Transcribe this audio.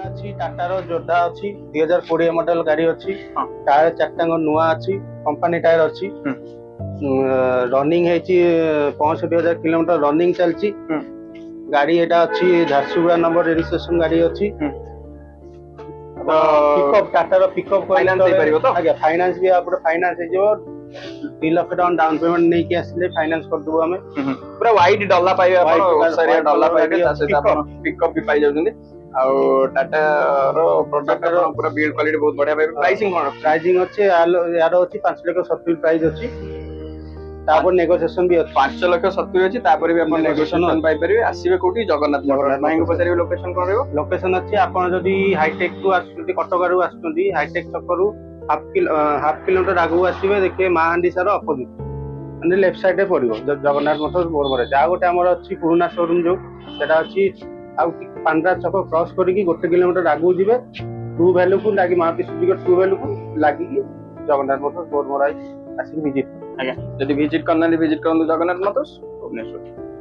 ଅଛି ଟାଟାର ଯୋଦ୍ଧା ଅଛି 2020 ମଡେଲ ଗାଡି ଅଛି। ଟାୟାର ଚାରିଟାଙ୍କ ନୂଆ ଅଛି, କମ୍ପାନୀ ଟାୟାର ଅଛି। ରନିଂ ହେଇଛି 65,000 କିଲୋମିଟର ରନିଂ ଚାଲିଛି। ଗାଡି ଏଟା ଅଛି ଝାରସୁଗୁଡା ନମ୍ବର ରେଜିଷ୍ଟ୍ରେସନ ଗାଡି ଅଛି। ପିକଅପ୍ ଟାଟାର ପିକଅପ୍ ଫାଇନାନ୍ସ ହେଇପାରିବ ତ? ଆଜ୍ଞା ଫାଇନାନ୍ସ ବି ଆପଣ ଫାଇନାନ୍ସ ହେଇଯିବ। 2 ଲକ୍ଷ ଟଙ୍କା ଡାଉନ ପେମେଣ୍ଟ ନେଇକି ଆସିଲେ ଫାଇନାନ୍ସ କରିଦେବୁ ଆମେ। ପୁରା ହ୍ୱାଇଟ୍ ଡଲା ପାଇବେ ଆପଣ, ଓସାରିଆ ଡଲା ପାଇବେ, ତା ସହିତ Pickup। ଆପଣ ପିକଅପ୍ ବି ପାଇଯାଉଛନ୍ତି। ଆଉ ଟାଟାର ପ୍ରଡକ୍ଟ ଆପଣ ପୁରା ବିଲ୍ଡ କ୍ୱାଲିଟି ବହୁତ ବଢିଆ ପାଇବେ। ପ୍ରାଇସିଂ କଣ? ପ୍ରାଇସିଂ ଅଛି ୟାର ଅଛି 5,70,000 ପ୍ରାଇସ୍ ଅଛି। ତାପରେ ନେଗୋସିଏସନ ବି ଅଛି। 5,70,000 ଅଛି, ତାପରେ ବି ଆପଣ ନେଗୋସିଏସନ ପାଇପାରିବେ। ଆସିବେ କୋଉଠି? ଜଗନ୍ନାଥ ମୋଟର। ଭାଇଙ୍କୁ ପଚାରିବେ ଲୋକେସନ କଣ ରହିବ? ଲୋକେସନ ଅଛି ଆପଣ ଯଦି ହାଇଟେକ୍ ରୁ ଆସୁଛନ୍ତି, କଟକରୁ ଆସୁଛନ୍ତି, ହାଇଟେକ୍ ଛକରୁ ହାଫ କିଲୋମିଟର ଆଗକୁ ଆସିବେ, ଦେଖିବେ ମାହାଣ୍ଡିସାର ଅପୋଜିଟ ମାନେ ଲେଫ୍ଟ ସାଇଡ୍ ରେ ପଡିବ ଜଗନ୍ନାଥ ମୋଟର ବୋରମରେ। ଆଉ ଗୋଟେ ଆମର ଅଛି ପୁରୁଣା ଶୋରୁମ ଯୋଉ ସେଟା ଅଛି ଆଉ ପାଣ୍ଡରା ଛକ କ୍ରସ କରିକି 1 କିଲୋମିଟର ଆଗକୁ ଯିବେ, ଟୁ ଭ୍ୟାଲୁକୁ ଲାଗି ମାରୁତି ସୁଜୁକି ଟୁ ଭ୍ୟାଲୁକୁ ଲାଗିକି ଜଗନ୍ନାଥ ମୋଟର ବୋରମରା ଆସିକି ଭିଜିଟ୍। ଆଜ୍ଞା, ଯଦି ଭିଜିଟ୍ କରିନାହାନ୍ତି ଭିଜିଟ୍ କରନ୍ତୁ ଜଗନ୍ନାଥ ମୋଟର୍ସ ଭୁବନେଶ୍ୱର।